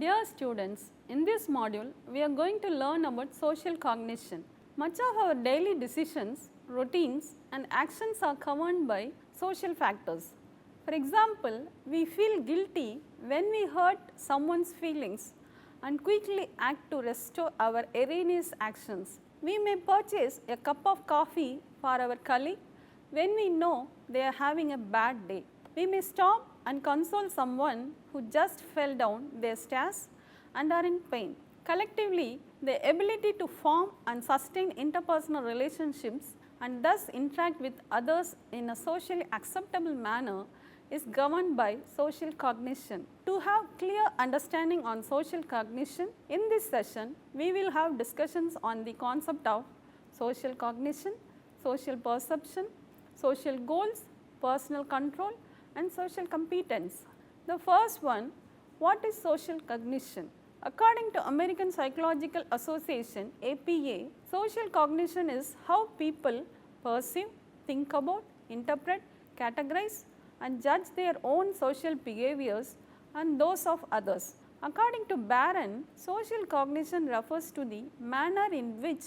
Dear students, in this module, we are going to learn about social cognition. Much of our daily decisions, routines and actions are governed by social factors. For example, we feel guilty when we hurt someone's feelings and quickly act to restore our erroneous actions. We may purchase a cup of coffee for our colleague when we know they are having a bad day. We may stop and console someone who just fell down their stairs and are in pain. Collectively, the ability to form and sustain interpersonal relationships and thus interact with others in a socially acceptable manner is governed by social cognition. To have clear understanding on social cognition, in this session, we will have discussions on the concept of social cognition, social perception, social goals, personal control and social competence. The first one, what is social cognition? According to American Psychological Association APA, social cognition is how people perceive, think about, interpret, categorize and judge their own social behaviors and those of others. According to Barron, social cognition refers to the manner in which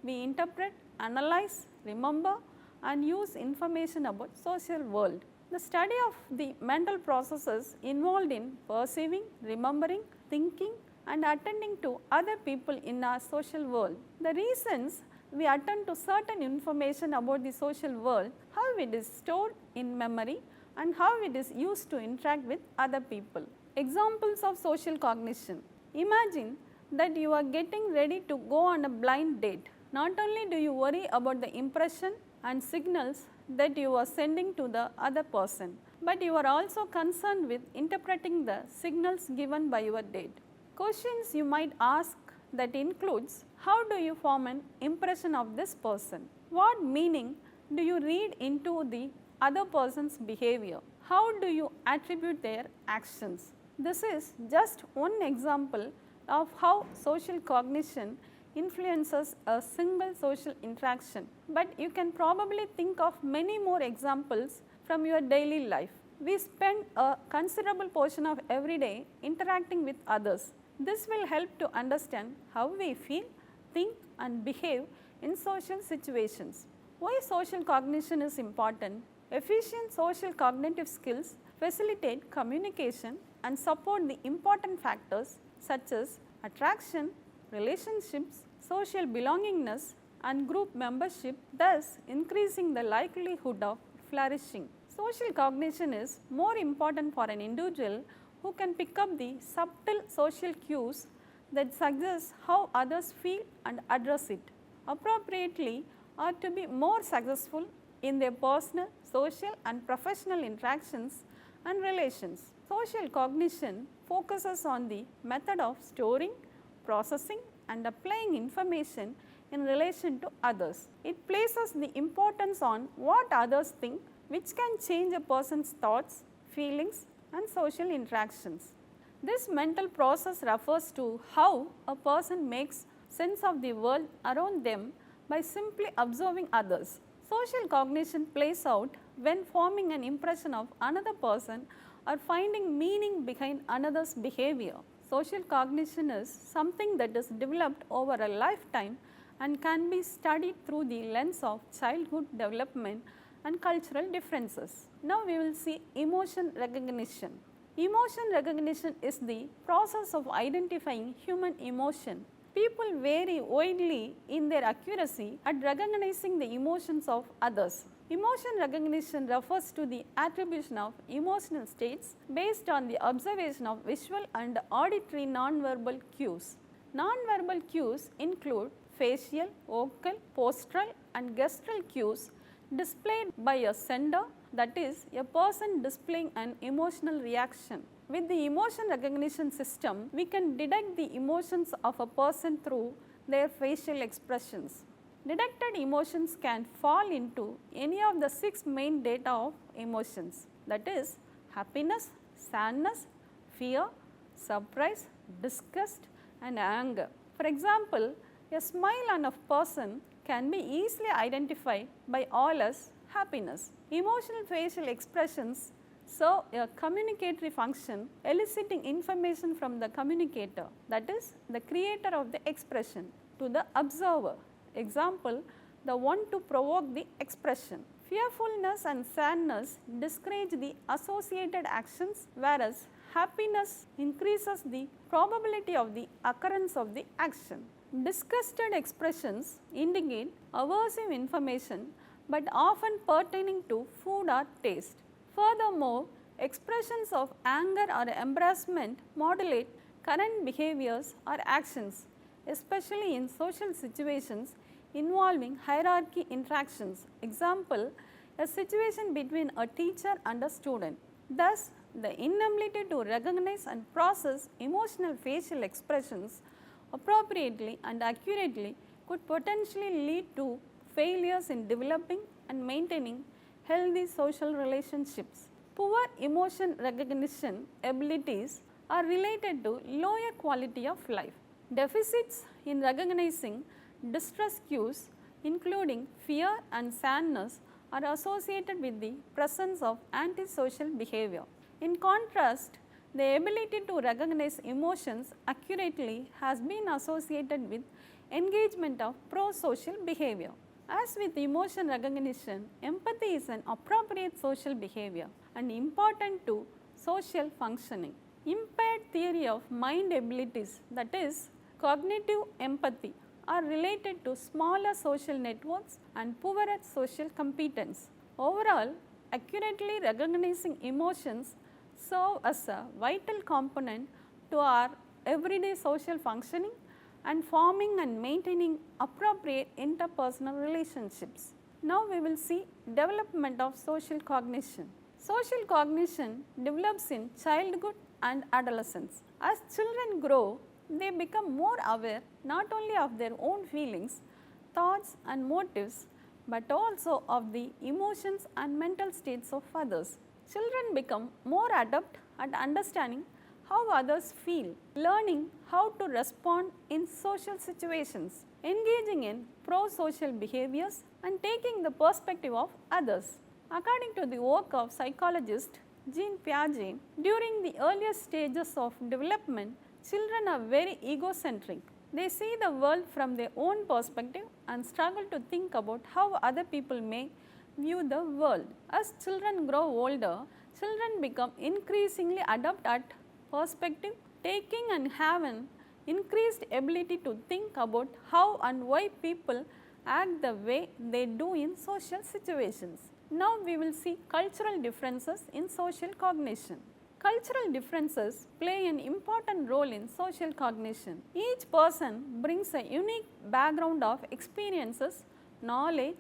we interpret, analyze, remember and use information about social world. The study of the mental processes involved in perceiving, remembering, thinking and attending to other people in our social world. The reasons we attend to certain information about the social world, how it is stored in memory and how it is used to interact with other people. Examples of social cognition. Imagine that you are getting ready to go on a blind date. Not only do you worry about the impression and signals that you are sending to the other person, but you are also concerned with interpreting the signals given by your date. Questions you might ask that includes, how do you form an impression of this person? What meaning do you read into the other person's behavior? How do you attribute their actions? This is just one example of how social cognition influences a single social interaction, but you can probably think of many more examples from your daily life. We spend a considerable portion of every day interacting with others. This will help to understand how we feel, think and behave in social situations. Why social cognition is important? Efficient social cognitive skills facilitate communication and support the important factors such as attraction, relationships, social belongingness and group membership, thus increasing the likelihood of flourishing. Social cognition is more important for an individual who can pick up the subtle social cues that suggest how others feel and address it appropriately, or to be more successful in their personal, social and professional interactions and relations. Social cognition focuses on the method of storing, processing and applying information in relation to others. It places the importance on what others think, which can change a person's thoughts, feelings and social interactions. This mental process refers to how a person makes sense of the world around them by simply observing others. Social cognition plays out when forming an impression of another person or finding meaning behind another's behavior. Social cognition is something that is developed over a lifetime and can be studied through the lens of childhood development and cultural differences. Now we will see emotion recognition. Emotion recognition is the process of identifying human emotion. People vary widely in their accuracy at recognizing the emotions of others. Emotion recognition refers to the attribution of emotional states based on the observation of visual and auditory nonverbal cues. Nonverbal cues include facial, vocal, postural and gestural cues displayed by a sender, that is, a person displaying an emotional reaction. With the emotion recognition system, we can detect the emotions of a person through their facial expressions. Detected emotions can fall into any of the 6 main data of emotions, that is, happiness, sadness, fear, surprise, disgust and anger. For example, a smile on a person can be easily identified by all as happiness. Emotional facial expressions serve a communicatory function, eliciting information from the communicator, that is the creator of the expression, to the observer. Example, the one to provoke the expression. Fearfulness and sadness discourage the associated actions, whereas happiness increases the probability of the occurrence of the action. Disgusted expressions indicate aversive information, but often pertaining to food or taste. Furthermore, expressions of anger or embarrassment modulate current behaviors or actions, especially in social situations involving hierarchy interactions. Example, a situation between a teacher and a student. Thus, the inability to recognize and process emotional facial expressions appropriately and accurately could potentially lead to failures in developing and maintaining healthy social relationships. Poor emotion recognition abilities are related to lower quality of life. Deficits in recognizing distress cues, including fear and sadness, are associated with the presence of antisocial behavior. In contrast, the ability to recognize emotions accurately has been associated with engagement of pro-social behavior. As with emotion recognition, empathy is an appropriate social behavior and important to social functioning. Impaired theory of mind abilities, that is, cognitive empathy, are related to smaller social networks and poorer social competence. Overall, accurately recognizing emotions serve as a vital component to our everyday social functioning and forming and maintaining appropriate interpersonal relationships. Now we will see development of social cognition. Social cognition develops in childhood and adolescence. As children grow, they become more aware not only of their own feelings, thoughts and motives, but also of the emotions and mental states of others. Children become more adept at understanding how others feel, learning how to respond in social situations, engaging in pro-social behaviors and taking the perspective of others. According to the work of psychologist Jean Piaget, during the earliest stages of development, children are very egocentric. They see the world from their own perspective and struggle to think about how other people may view the world. As children grow older, children become increasingly adept at perspective taking and have an increased ability to think about how and why people act the way they do in social situations. Now we will see cultural differences in social cognition. Cultural differences play an important role in social cognition. Each person brings a unique background of experiences, knowledge,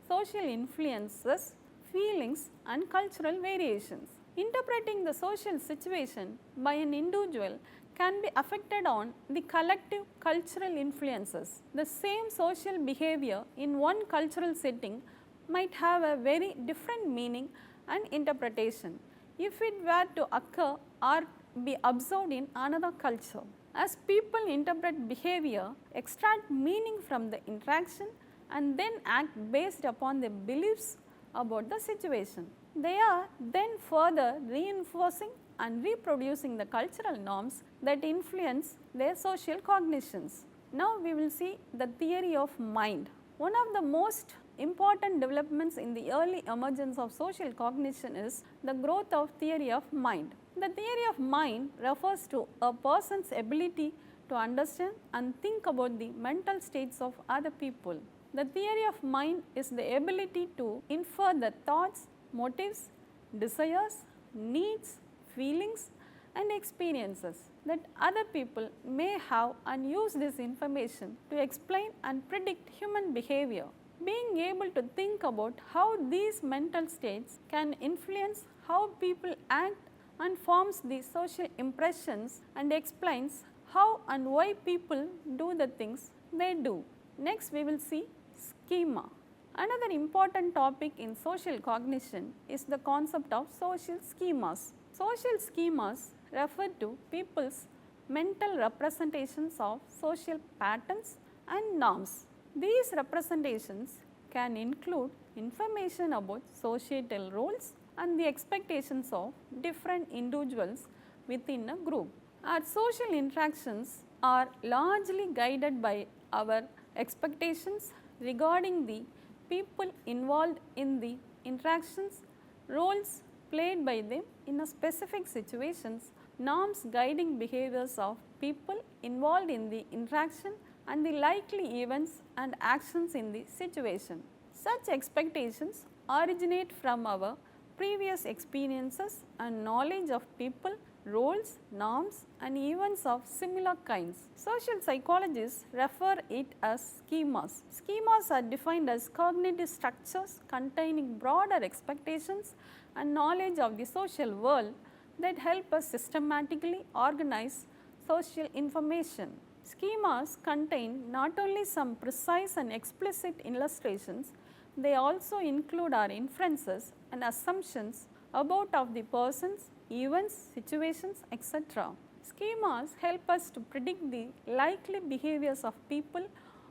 social influences, feelings and cultural variations. Interpreting the social situation by an individual can be affected on the collective cultural influences. The same social behavior in one cultural setting might have a very different meaning and interpretation if it were to occur or be observed in another culture. As people interpret behavior, extract meaning from the interaction and then act based upon their beliefs about the situation. They are then further reinforcing and reproducing the cultural norms that influence their social cognitions. Now we will see the theory of mind. One of the most important developments in the early emergence of social cognition is the growth of theory of mind. The theory of mind refers to a person's ability to understand and think about the mental states of other people. The theory of mind is the ability to infer the thoughts, motives, desires, needs, feelings and experiences that other people may have and use this information to explain and predict human behavior. Being able to think about how these mental states can influence how people act and forms the social impressions and explains how and why people do the things they do. Next we will see schema. Another important topic in social cognition is the concept of social schemas. Social schemas refer to people's mental representations of social patterns and norms. These representations can include information about societal roles, and the expectations of different individuals within a group. Our social interactions are largely guided by our expectations regarding the people involved in the interactions, roles played by them in a specific situations, norms guiding behaviors of people involved in the interaction, and the likely events and actions in the situation. Such expectations originate from our previous experiences and knowledge of people, roles, norms and events of similar kinds. Social psychologists refer it as schemas. Schemas are defined as cognitive structures containing broader expectations and knowledge of the social world that help us systematically organize social information. Schemas contain not only some precise and explicit illustrations, they also include our inferences and assumptions about of the persons, events, situations, etc. Schemas help us to predict the likely behaviors of people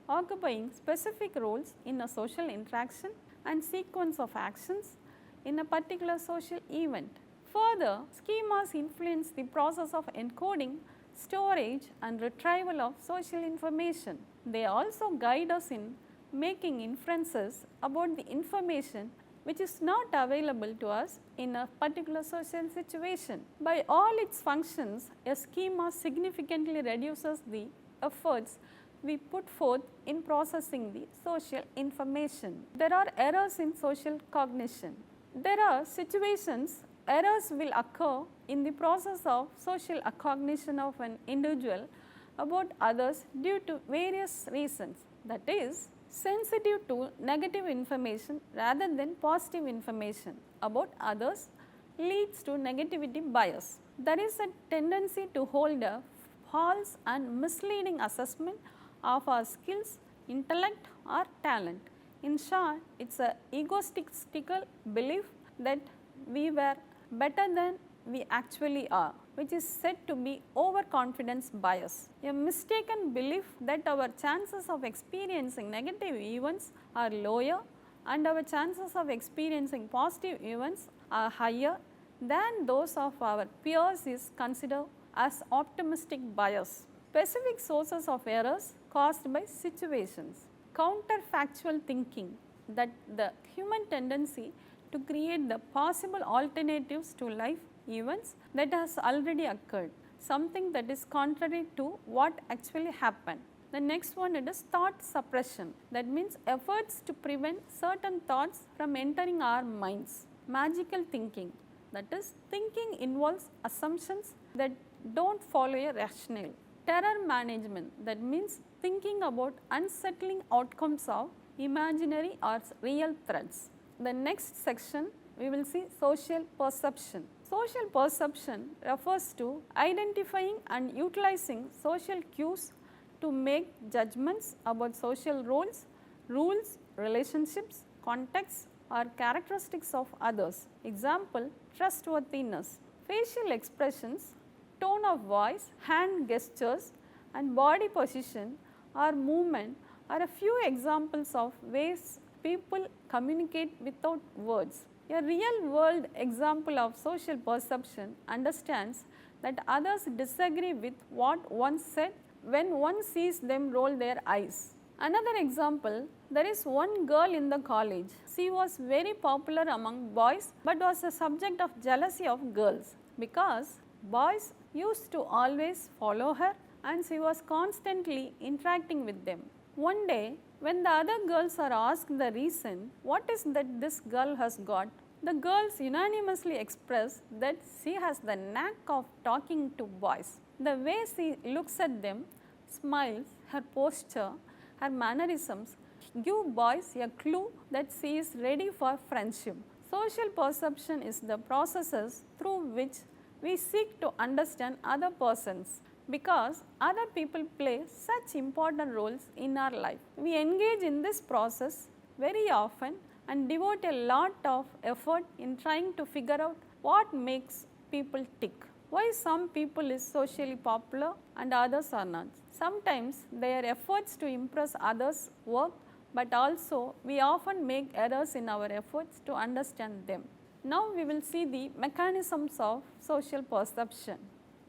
occupying specific roles in a social interaction and sequence of actions in a particular social event. Further, schemas influence the process of encoding, storage and retrieval of social information. They also guide us in making inferences about the information which is not available to us in a particular social situation. By all its functions, a schema significantly reduces the efforts we put forth in processing the social information. There are errors in social cognition. There are situations errors will occur in the process of social cognition of an individual about others due to various reasons, that is, sensitive to negative information rather than positive information about others leads to negativity bias. There is a tendency to hold a false and misleading assessment of our skills, intellect or talent. In short, it is a egotistical belief that we were better than we actually are, which is said to be overconfidence bias. A mistaken belief that our chances of experiencing negative events are lower and our chances of experiencing positive events are higher than those of our peers is considered as optimistic bias. Specific sources of errors caused by situations. Counterfactual thinking, that the human tendency to create the possible alternatives to life events that has already occurred, something that is contrary to what actually happened. The next one is thought suppression, that means efforts to prevent certain thoughts from entering our minds. Magical thinking, that is thinking involves assumptions that do not follow a rationale. Terror management, that means thinking about unsettling outcomes of imaginary or real threats. The next section we will see social perception. Social perception refers to identifying and utilizing social cues to make judgments about social roles, rules, relationships, contexts or characteristics of others. Example, trustworthiness. Facial expressions, tone of voice, hand gestures and body position or movement are a few examples of ways people communicate without words. A real world example of social perception understands that others disagree with what one said when one sees them roll their eyes. Another example, there is one girl in the college. She was very popular among boys but was a subject of jealousy of girls because boys used to always follow her and she was constantly interacting with them. One day, when the other girls are asked the reason, what is that this girl has got, the girls unanimously express that she has the knack of talking to boys. The way she looks at them, smiles, her posture, her mannerisms give boys a clue that she is ready for friendship. Social perception is the processes through which we seek to understand other persons because other people play such important roles in our life. We engage in this process very often and devote a lot of effort in trying to figure out what makes people tick. Why some people is socially popular and others are not. Sometimes their efforts to impress others work, but also we often make errors in our efforts to understand them. Now we will see the mechanisms of social perception.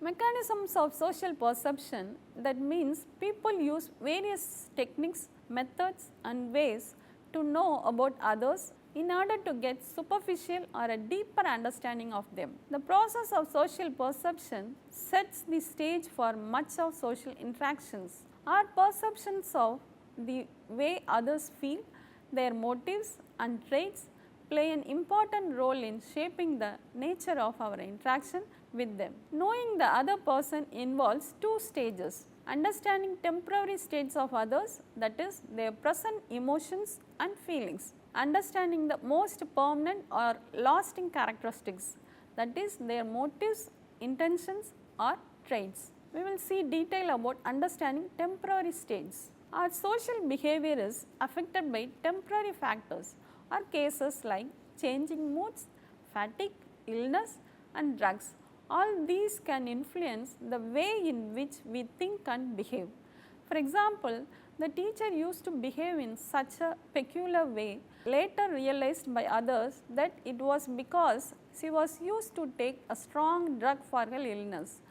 Mechanisms of social perception, that means people use various techniques, methods and ways to know about others in order to get superficial or a deeper understanding of them. The process of social perception sets the stage for much of social interactions. Our perceptions of the way others feel, their motives and traits play an important role in shaping the nature of our interaction with them. Knowing the other person involves two stages: understanding temporary states of others, that is their present emotions and feelings; understanding the most permanent or lasting characteristics, that is their motives, intentions or traits. We will see detail about understanding temporary states. Our social behavior is affected by temporary factors or cases like changing moods, fatigue, illness and drugs. All these can influence the way in which we think and behave. For example, the teacher used to behave in such a peculiar way, later realized by others that it was because she was used to take a strong drug for her illness.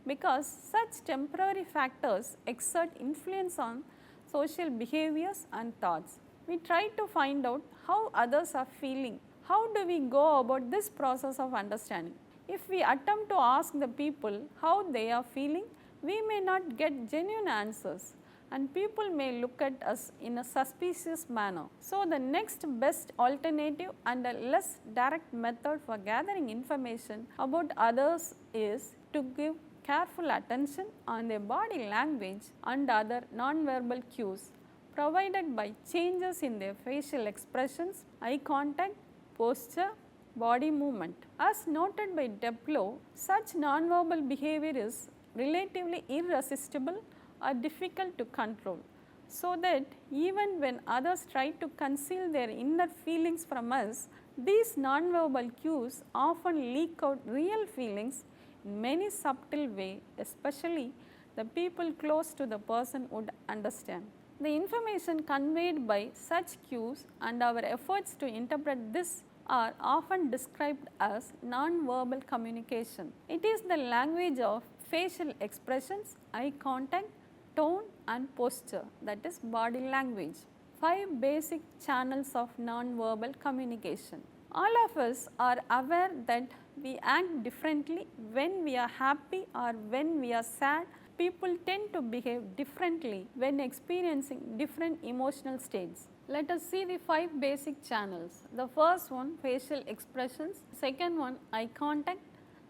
Because such temporary factors exert influence on social behaviors and thoughts. We try to find out how others are feeling. How do we go about this process of understanding? If we attempt to ask the people how they are feeling, we may not get genuine answers and people may look at us in a suspicious manner. So, the next best alternative and a less direct method for gathering information about others is to give careful attention on their body language and other non-verbal cues provided by changes in their facial expressions, eye contact, posture, body movement. As noted by Deplo, such non-verbal behavior is relatively irresistible or difficult to control, so that even when others try to conceal their inner feelings from us, these non-verbal cues often leak out real feelings in many subtle ways, especially the people close to the person would understand. The information conveyed by such cues and our efforts to interpret this are often described as non-verbal communication. It is the language of facial expressions, eye contact, tone and posture, that is body language. 5 basic channels of non-verbal communication. All of us are aware that we act differently when we are happy or when we are sad. People tend to behave differently when experiencing different emotional states. Let us see the 5 basic channels. The first one, facial expressions; second one, eye contact;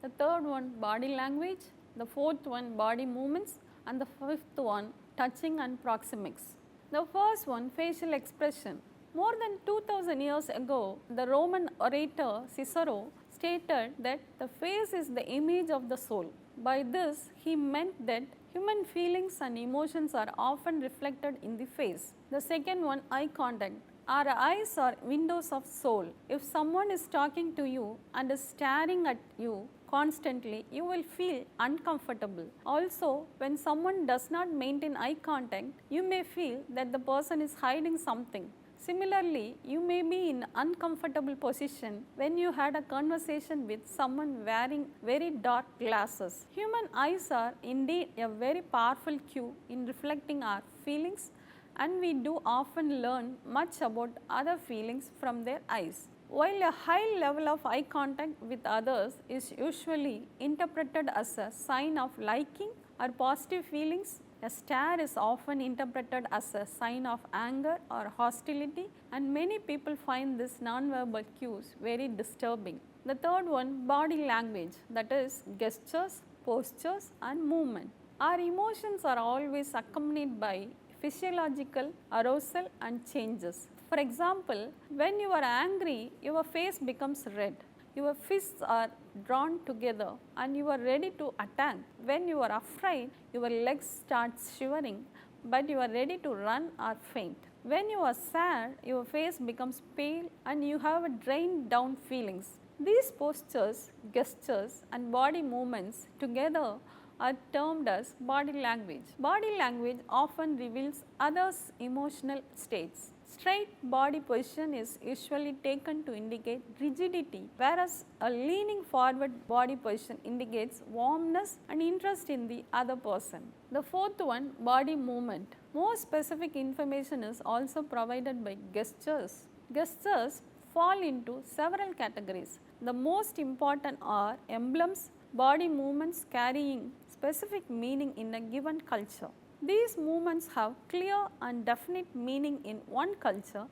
the third one, body language; the fourth one, body movements; and the fifth one, touching and proxemics. The first one, facial expression. More than 2000 years ago, the Roman orator Cicero stated that the face is the image of the soul. By this, he meant that human feelings and emotions are often reflected in the face. The second one, eye contact. Our eyes are windows of soul. If someone is talking to you and is staring at you constantly, you will feel uncomfortable. Also, when someone does not maintain eye contact, you may feel that the person is hiding something. Similarly, you may be in an uncomfortable position when you had a conversation with someone wearing very dark glasses. Human eyes are indeed a very powerful cue in reflecting our feelings, and we do often learn much about other feelings from their eyes. While a high level of eye contact with others is usually interpreted as a sign of liking or positive feelings, a stare is often interpreted as a sign of anger or hostility, and many people find these nonverbal cues very disturbing. The third one, body language, that is gestures, postures and movement. Our emotions are always accompanied by physiological arousal and changes. For example, when you are angry, your face becomes red. Your fists are drawn together and you are ready to attack. When you are afraid, your legs start shivering, but you are ready to run or faint. When you are sad, your face becomes pale and you have a drained down feelings. These postures, gestures and body movements together are termed as body language. Body language often reveals others' emotional states. Straight body position is usually taken to indicate rigidity, whereas a leaning forward body position indicates warmness and interest in the other person. The fourth one, body movement. More specific information is also provided by gestures. Gestures fall into several categories. The most important are emblems, body movements carrying specific meaning in a given culture. These movements have clear and definite meaning in one culture,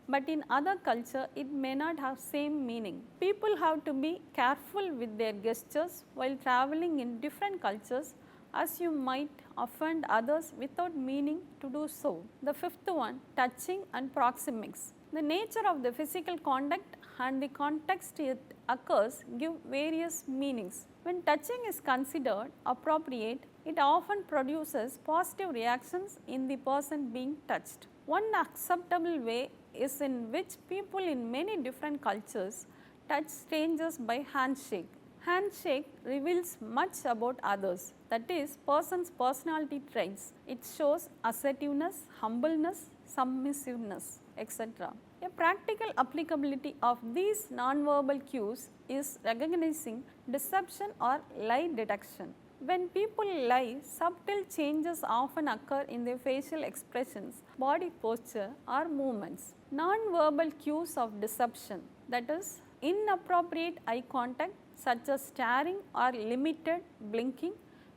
but in other culture it may not have same meaning. People have to be careful with their gestures while traveling in different cultures, as you might offend others without meaning to do so. The fifth one, touching and proxemics. The nature of the physical contact and the context it occurs give various meanings. When touching is considered appropriate, it often produces positive reactions in the person being touched. One acceptable way is in which people in many different cultures touch strangers by handshake. Handshake reveals much about others, that is, person's personality traits. It shows assertiveness, humbleness, submissiveness, etc. A practical applicability of these nonverbal cues is recognizing deception or lie detection. When people lie, subtle changes often occur in their facial expressions, body posture or movements. Nonverbal cues of deception, that is, inappropriate eye contact such as staring or limited blinking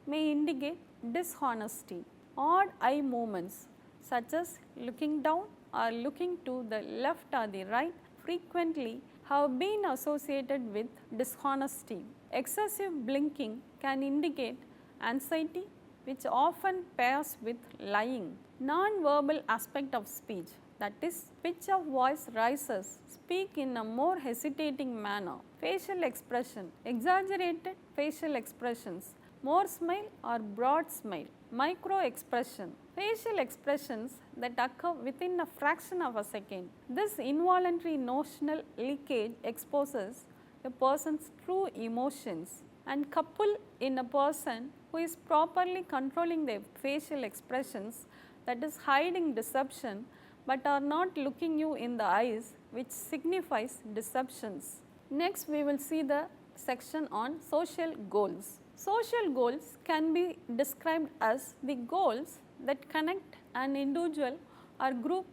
may indicate dishonesty. Odd eye movements such as looking down or looking to the left or the right frequently have been associated with dishonesty. Excessive blinking can indicate anxiety, which often pairs with lying. Non-verbal aspect of speech, that is, pitch of voice rises, speak in a more hesitating manner. Facial expression, exaggerated facial expressions, more smile or broad smile. Micro expression, facial expressions that occur within a fraction of a second. This involuntary notional leakage exposes a person's true emotions, and couple in a person who is properly controlling their facial expressions, that is hiding deception but are not looking you in the eyes, which signifies deceptions. Next we will see the section on social goals. Social goals can be described as the goals that connect an individual or group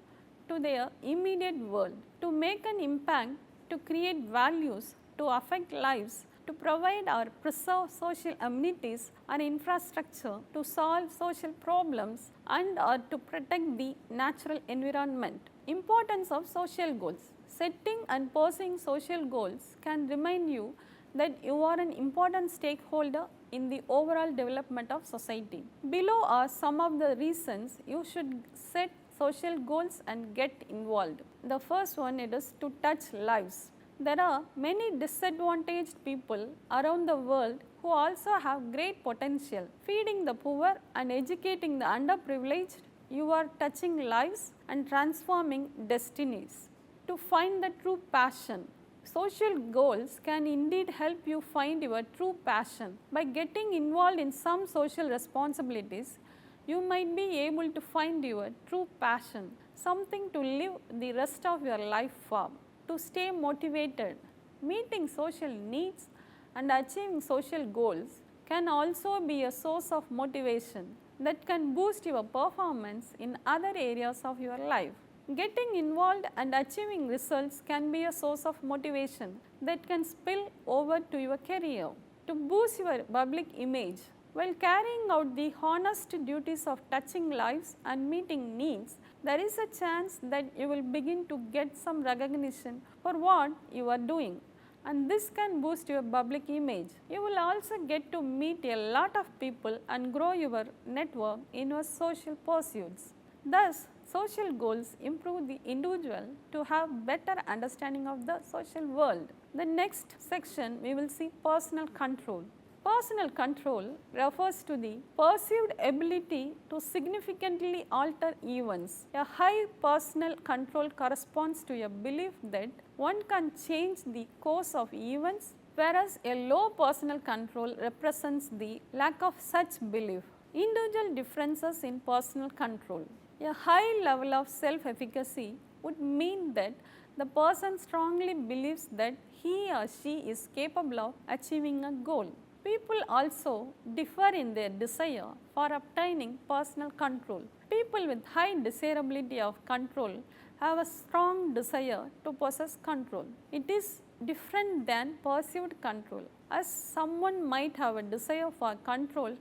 to their immediate world, to make an impact, to create values, to affect lives, to provide or preserve social amenities or infrastructure, to solve social problems and or to protect the natural environment. Importance of social goals. Setting and pursuing social goals can remind you that you are an important stakeholder in the overall development of society. Below are some of the reasons you should set social goals and get involved. The first one, it is to touch lives. There are many disadvantaged people around the world who also have great potential. Feeding the poor and educating the underprivileged, you are touching lives and transforming destinies. To find the true passion. Social goals can indeed help you find your true passion. By getting involved in some social responsibilities, you might be able to find your true passion, something to live the rest of your life for. To stay motivated, meeting social needs and achieving social goals can also be a source of motivation that can boost your performance in other areas of your life. Getting involved and achieving results can be a source of motivation that can spill over to your career. To boost your public image, while carrying out the honest duties of touching lives and meeting needs, there is a chance that you will begin to get some recognition for what you are doing, and this can boost your public image. You will also get to meet a lot of people and grow your network in your social pursuits. Thus, social goals improve the individual to have better understanding of the social world. The next section we will see personal control. Personal control refers to the perceived ability to significantly alter events. A high personal control corresponds to a belief that one can change the course of events, whereas a low personal control represents the lack of such belief. Individual differences in personal control. A high level of self-efficacy would mean that the person strongly believes that he or she is capable of achieving a goal. People also differ in their desire for obtaining personal control. People with high desirability of control have a strong desire to possess control. It is different than perceived control, as someone might have a desire for control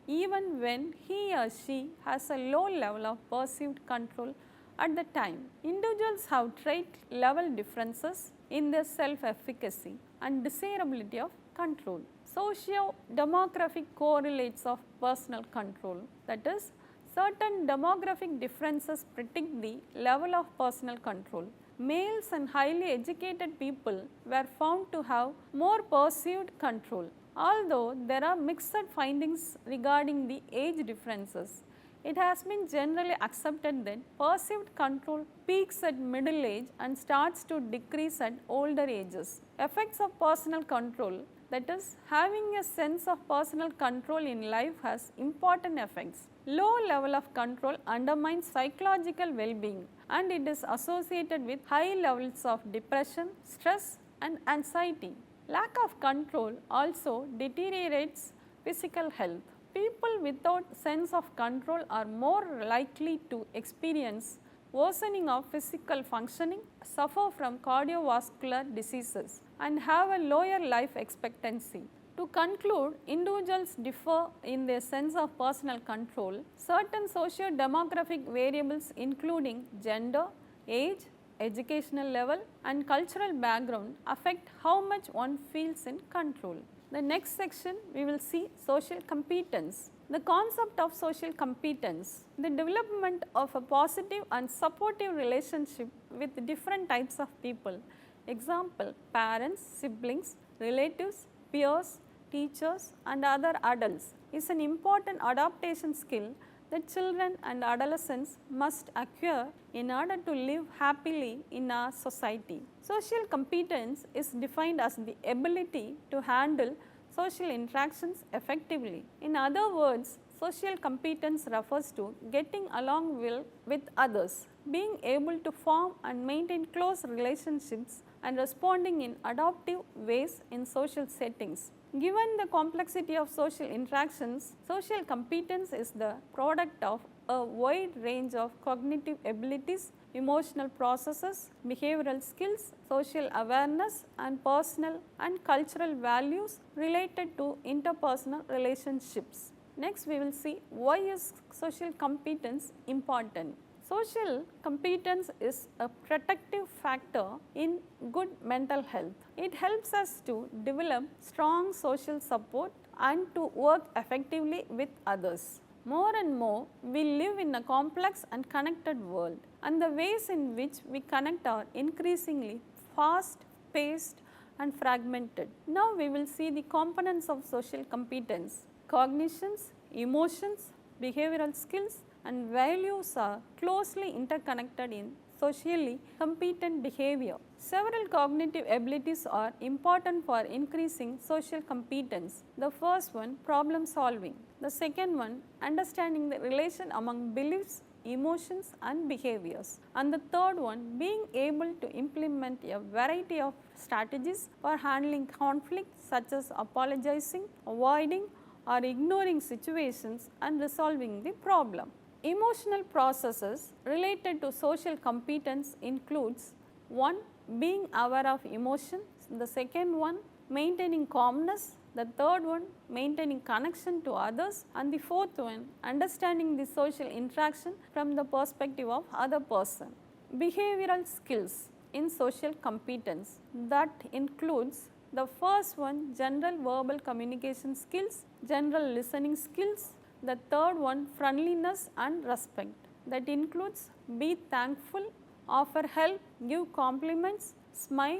even when he or she has a low level of perceived control at the time. Individuals have trait level differences in their self-efficacy and desirability of control. Socio-demographic correlates of personal control, that is, certain demographic differences predict the level of personal control. Males and highly educated people were found to have more perceived control, although there are mixed findings regarding the age differences. It has been generally accepted that perceived control peaks at middle age and starts to decrease at older ages. Effects of personal control, that is, having a sense of personal control in life has important effects. Low level of control undermines psychological well-being, and it is associated with high levels of depression, stress and anxiety. Lack of control also deteriorates physical health. People without sense of control are more likely to experience worsening of physical functioning, suffer from cardiovascular diseases and have a lower life expectancy. To conclude, individuals differ in their sense of personal control. Certain socio-demographic variables including gender, age, educational level and cultural background affect how much one feels in control. The next section we will see social competence. The concept of social competence, the development of a positive and supportive relationship with different types of people. Example, parents, siblings, relatives, peers, teachers and other adults is an important adaptation skill that children and adolescents must acquire in order to live happily in our society. Social competence is defined as the ability to handle social interactions effectively. In other words, social competence refers to getting along well with others, being able to form and maintain close relationships and responding in adaptive ways in social settings. Given the complexity of social interactions, social competence is the product of a wide range of cognitive abilities, emotional processes, behavioral skills, social awareness and personal and cultural values related to interpersonal relationships. Next we will see why is social competence important. Social competence is a protective factor in good mental health. It helps us to develop strong social support and to work effectively with others. More and more, we live in a complex and connected world, and the ways in which we connect are increasingly fast-paced and fragmented. Now we will see the components of social competence. Cognitions, emotions, behavioral skills and values are closely interconnected in socially competent behavior. Several cognitive abilities are important for increasing social competence. The first one, problem solving. The second one, understanding the relation among beliefs, emotions and behaviors. And the third one, being able to implement a variety of strategies for handling conflict such as apologizing, avoiding or ignoring situations and resolving the problem. Emotional processes related to social competence includes 1. Being aware of emotions, the second one maintaining calmness, the third one maintaining connection to others and the fourth one understanding the social interaction from the perspective of other person. Behavioral skills in social competence, that includes the first one general verbal communication skills, general listening skills, the third one friendliness and respect, that includes be thankful, offer help, give compliments, smile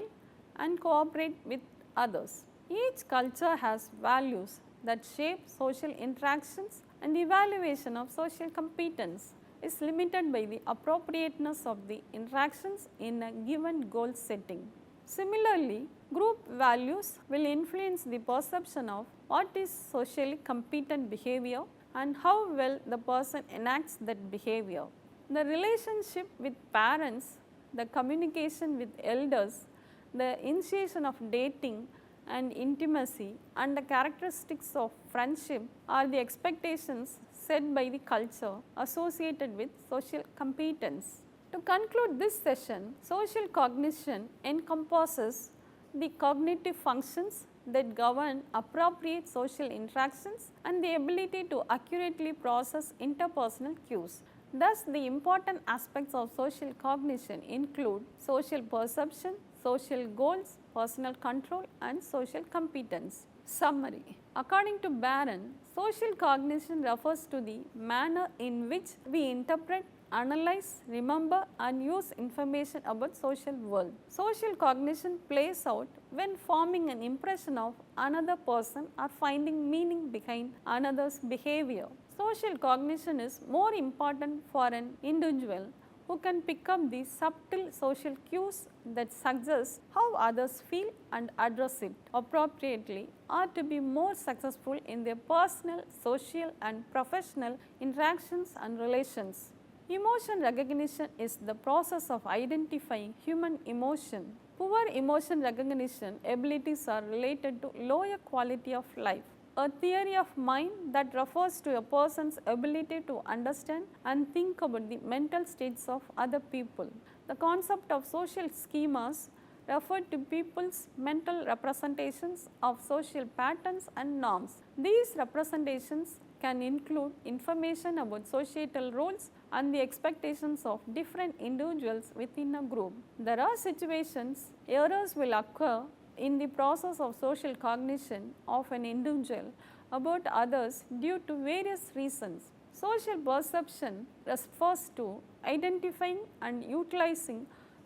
and cooperate with others. Each culture has values that shape social interactions, and evaluation of social competence is limited by the appropriateness of the interactions in a given goal setting. Similarly, group values will influence the perception of what is socially competent behavior and how well the person enacts that behavior. The relationship with parents the communication with elders, the initiation of dating and intimacy, and the characteristics of friendship are the expectations set by the culture associated with social competence. To conclude this session, social cognition encompasses the cognitive functions that govern appropriate social interactions and the ability to accurately process interpersonal cues. Thus, the important aspects of social cognition include social perception, social goals, personal control, and social competence. Summary. According to Barron, social cognition refers to the manner in which we interpret, analyze, remember, and use information about social world. Social cognition plays out when forming an impression of another person or finding meaning behind another's behavior. Social cognition is more important for an individual who can pick up the subtle social cues that suggest how others feel and address it appropriately, or to be more successful in their personal, social, and professional interactions and relations. Emotion recognition is the process of identifying human emotion. Poor emotion recognition abilities are related to lower quality of life, a theory of mind that refers to a person's ability to understand and think about the mental states of other people. The concept of social schemas refer to people's mental representations of social patterns and norms. These representations can include information about societal roles and the expectations of different individuals within a group. There are situations errors will occur in the process of social cognition of an individual about others due to various reasons. Social perception refers to identifying and utilizing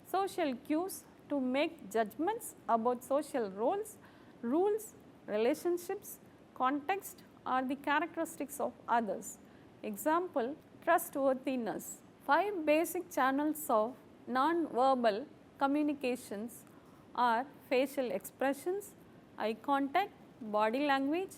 social cues to make judgments about social roles, rules, relationships, context, or the characteristics of others. Example, trustworthiness. 5 basic channels of non-verbal communications are facial expressions, eye contact, body language,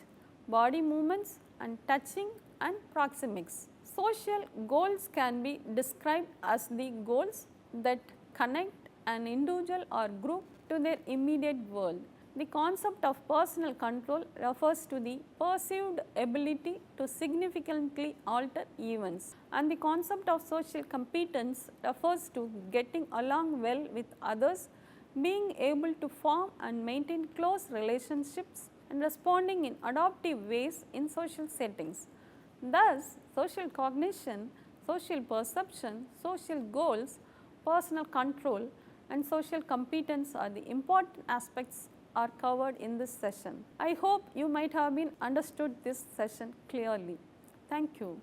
body movements, and touching and proxemics. Social goals can be described as the goals that connect an individual or group to their immediate world. The concept of personal control refers to the perceived ability to significantly alter events, and the concept of social competence refers to getting along well with others, being able to form and maintain close relationships, and responding in adaptive ways in social settings. Thus, social cognition, social perception, social goals, personal control, and social competence are the important aspects are covered in this session. I hope you might have been understood this session clearly. Thank you.